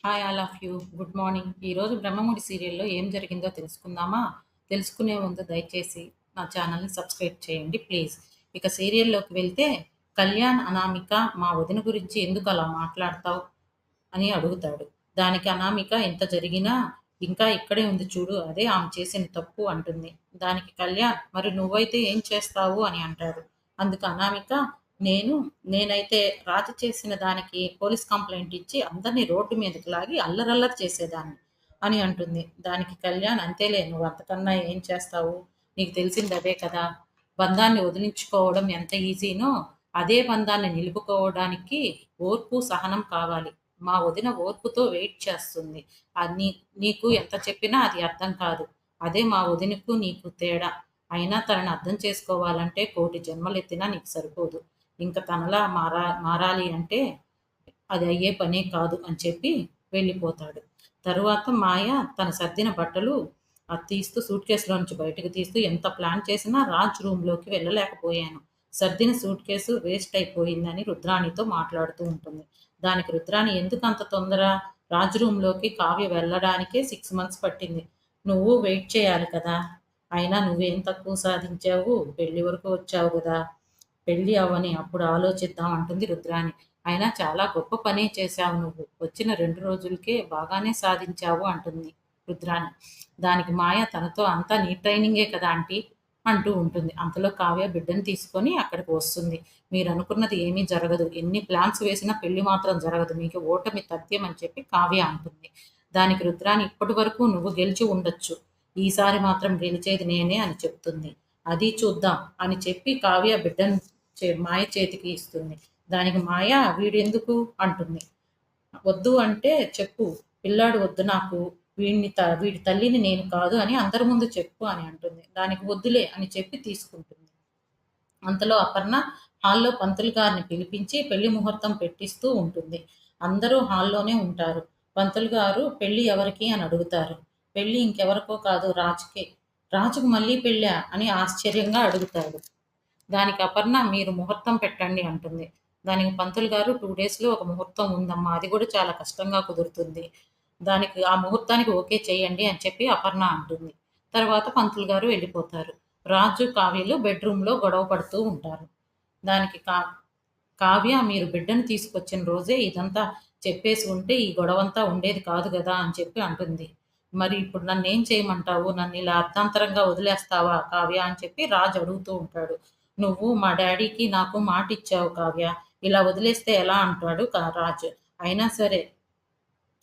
Hi all of you. Good morning. ఈరోజు బ్రహ్మముడి సీరియల్‌లో ఏం జరిగిందో తెలుసుకుందామా? తెలుసుకునే ముందు దయచేసి నా ఛానల్‌ని సబ్స్క్రైబ్ చేయండి ప్లీజ్. ఇక సీరియల్‌లోకి వెళ్తే కళ్యాణ్, అనామిక మా వదిన గురించి ఎందుకు అలా మాట్లాడతావు అని అడుగుతాడు. దానికి అనామిక ఇంత జరిగినా ఇంకా ఇక్కడే ఉంది చూడు, అదే ఆమె చేసిన తప్పు అంటుంది. దానికి కళ్యాణ్ మరి నువ్వైతే ఏం చేస్తావు అని అంటాడు. అందుకు అనామిక నేను నేనైతే రాజు చేసిన దానికి పోలీస్ కంప్లైంట్ ఇచ్చి అందరినీ రోడ్డు మీదకి లాగి అల్లరల్లరి చేసేదాన్ని అని అంటుంది. దానికి కళ్యాణ్ అంతేలే, నువ్వు అంతకన్నా ఏం చేస్తావు, నీకు తెలిసింది అదే కదా, బంధాన్ని వదిలించుకోవడం ఎంత ఈజీనో అదే బంధాన్ని నిలుపుకోవడానికి ఓర్పు సహనం కావాలి. మా వదిన ఓర్పుతో వెయిట్ చేస్తుంది. అది నీకు ఎంత చెప్పినా అది అర్థం కాదు. అదే మా వదినకు నీకు తేడా. అయినా తనని అర్థం చేసుకోవాలంటే కోటి జన్మలెత్తినా నీకు సరిపోదు. ఇంక తనలా మారాలి అంటే అది అయ్యే పనే కాదు అని చెప్పి వెళ్ళిపోతాడు. తరువాత మాయ తన సర్దిన బట్టలు అది తీస్తూ సూట్ కేసులో నుంచి బయటకు తీస్తూ ఎంత ప్లాన్ చేసినా రాజ్ రూమ్‌లోకి వెళ్ళలేకపోయాను. సర్దిన సూట్ కేసు వేస్ట్ అయిపోయిందని రుద్రాణితో మాట్లాడుతూ ఉంటుంది. దానికి రుద్రాణి ఎందుకంత తొందర? రాజ్ రూమ్‌లోకి కావ్య వెళ్ళడానికే 6 మంత్స్ పట్టింది. నువ్వు వెయిట్ చేయాలి కదా! అయినా నువ్వేం తక్కువ సాధించావు? పెళ్లి వరకు వచ్చావు గదా! పెళ్లి అవ్వని అప్పుడు ఆలోచిద్దాం అంటుంది రుద్రాణి. అయినా చాలా గొప్ప పనే చేశావు నువ్వు. వచ్చిన 2 రోజులకే బాగానే సాధించావు అంటుంది రుద్రాణి. దానికి మాయ తనతో అంతా నీ ట్రైనింగే కదా ఆంటీ అంటూ ఉంటుంది. అంతలో కావ్య బిడ్డను తీసుకొని అక్కడికి వస్తుంది. మీరనుకున్నది ఏమీ జరగదు. ఎన్ని ప్లాన్స్ వేసినా పెళ్లి మాత్రం జరగదు. మీకు ఓటమి తథ్యం అని చెప్పి కావ్య అంటుంది. దానికి రుద్రాణి ఇప్పటి వరకు నువ్వు గెలిచి ఉండొచ్చు. ఈసారి మాత్రం గెలిచేది నేనే అని చెప్తుంది. అది చూద్దాం అని చెప్పి కావ్య బిడ్డను మాయ చేతికి ఇస్తుంది. దానికి మాయ వీడెందుకు అంటుంది. వద్దు అంటే చెప్పు, పిల్లాడు వద్దు నాకు, వీడి తల్లిని నేను కాదు అని అందరి ముందు చెప్పు అని అంటుంది. దానికి వద్దులే అని చెప్పి తీసుకుంటుంది. అంతలో అపర్ణ హాల్లో పంతులు గారిని పిలిపించి పెళ్లి ముహూర్తం పెట్టిస్తూ ఉంటుంది. అందరూ హాల్లోనే ఉంటారు. పంతులు గారు పెళ్లి ఎవరికి అని అడుగుతారు. పెళ్లి ఇంకెవరికో కాదు, రాజుకే. రాజుకు మళ్ళీ పెళ్ళా అని ఆశ్చర్యంగా అడుగుతాడు. దానికి అపర్ణ మీరు ముహూర్తం పెట్టండి అంటుంది. దానికి పంతులు గారు 2 డేస్‌లో ఒక ముహూర్తం ఉందమ్మా, అది కూడా చాలా కష్టంగా కుదురుతుంది. దానికి ఆ ముహూర్తానికి ఓకే చేయండి అని చెప్పి అపర్ణ అంటుంది. తర్వాత పంతులు గారు వెళ్ళిపోతారు. రాజు, కావ్యలు బెడ్‌రూమ్‌లో గొడవ పడుతూ ఉంటారు. దానికి కావ్య మీరు బిడ్డను తీసుకొచ్చిన రోజే ఇదంతా చెప్పేసి ఉంటే ఈ గొడవంతా ఉండేది కాదు గదా అని చెప్పి అంటుంది. మరి ఇప్పుడు నన్నేం చేయమంటావు? నన్నిలా అర్ధాంతరంగా వదిలేస్తావా కావ్య అని చెప్పి రాజు అడుగుతూ ఉంటాడు. నువ్వు మా డ్యాడీకి నాకు మాటిచ్చావు కావ్య. ఇలా వదిలేస్తే ఎలా అంటాడు రాజు. అయినా సరే,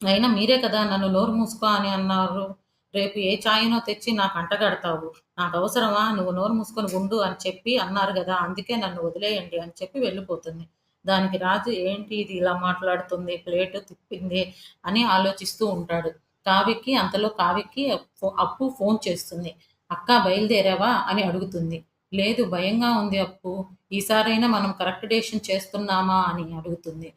అయినా మీరే కదా నన్ను నోరు మూసుకో అని అన్నారు. రేపు ఏ చాయనో తెచ్చి నాకు అంటగడతావు. నాకవసరమా? నువ్వు నోరు మూసుకొని ఉండు అని చెప్పి అన్నారు గదా! అందుకే నన్ను వదిలేయండి అని చెప్పి వెళ్ళిపోతుంది. దానికి రాజు ఏంటి ఇది ఇలా మాట్లాడుతుంది, ప్లేటు తిప్పింది అని ఆలోచిస్తూ ఉంటాడు. కావ్యకి అప్పు ఫోన్ చేస్తుంది. అక్కా బయలుదేరావా అని అడుగుతుంది. లేదు భయంగా ఉంది అప్పు. ఈసారైనా మనం కరెక్ట్ డెసిషన్ చేస్తున్నామా అని అడుగుతుంది.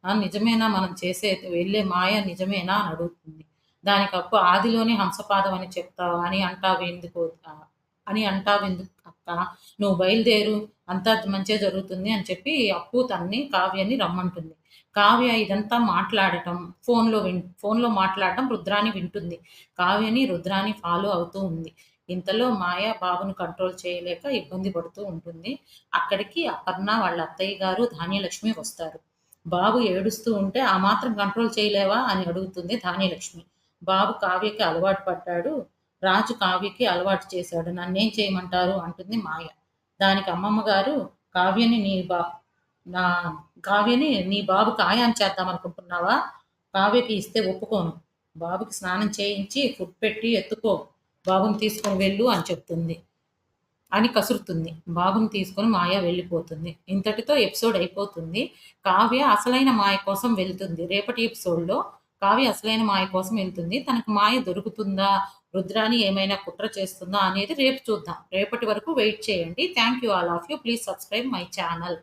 నిజమేనా మనం చేసేది, వెళ్ళే మాయ నిజమేనా అని అడుగుతుంది. దానికప్పు ఆదిలోనే హంసపాదం అని చెప్తావా అని అంటావెందుకు అని అంటావెందుకు అక్క? నువ్వు బయలుదేరు, అంతా మంచే జరుగుతుంది అని చెప్పి అప్పు తనని కావ్యని రమ్మంటుంది. కావ్య ఇదంతా మాట్లాడటం ఫోన్‌లో మాట్లాడటం రుద్రాణి వింటుంది. కావ్యని రుద్రాణి ఫాలో అవుతూ ఉంది. ఇంతలో మాయ బాబును కంట్రోల్ చేయలేక ఇబ్బంది పడుతూ ఉంటుంది. అక్కడికి అపర్ణ వాళ్ళ అత్తయ్య గారు, ధాన్యలక్ష్మి వస్తారు. బాబు ఏడుస్తూ ఉంటే ఆ మాత్రం కంట్రోల్ చేయలేవా అని అడుగుతుంది ధాన్యలక్ష్మి. బాబు కావ్యకి అలవాటు పడ్డాడు. రాజు కావ్యకి అలవాటు చేశాడు. నన్నేం చేయమంటారు అంటుంది మాయ. దానికి అమ్మమ్మ గారు కావ్యని నీ బా నా కావ్యని నీ బాబుకి ఆయాం చేద్దాం అనుకుంటున్నావా? కావ్యకి ఇస్తే ఒప్పుకోను. బాబుకి స్నానం చేయించి ఫుడ్ పెట్టి ఎత్తుకో. బాబుని తీసుకొని వెళ్ళు అని చెప్తుంది. అని కసురుతుంది. బాబుని తీసుకొని మాయ వెళ్ళిపోతుంది. ఇంతటితో ఎపిసోడ్ అయిపోతుంది. కావ్య అసలైన మాయ కోసం వెళ్తుంది. రేపటి ఎపిసోడ్‌లో కావ్య అసలైన మాయ కోసం వెళ్తుంది. తనకు మాయ దొరుకుతుందా? రుద్రాణి ఏమైనా కుట్ర చేస్తుందా అనేది రేపు చూద్దాం. రేపటి వరకు వెయిట్ చేయండి. Thank you all of you. Please subscribe my channel.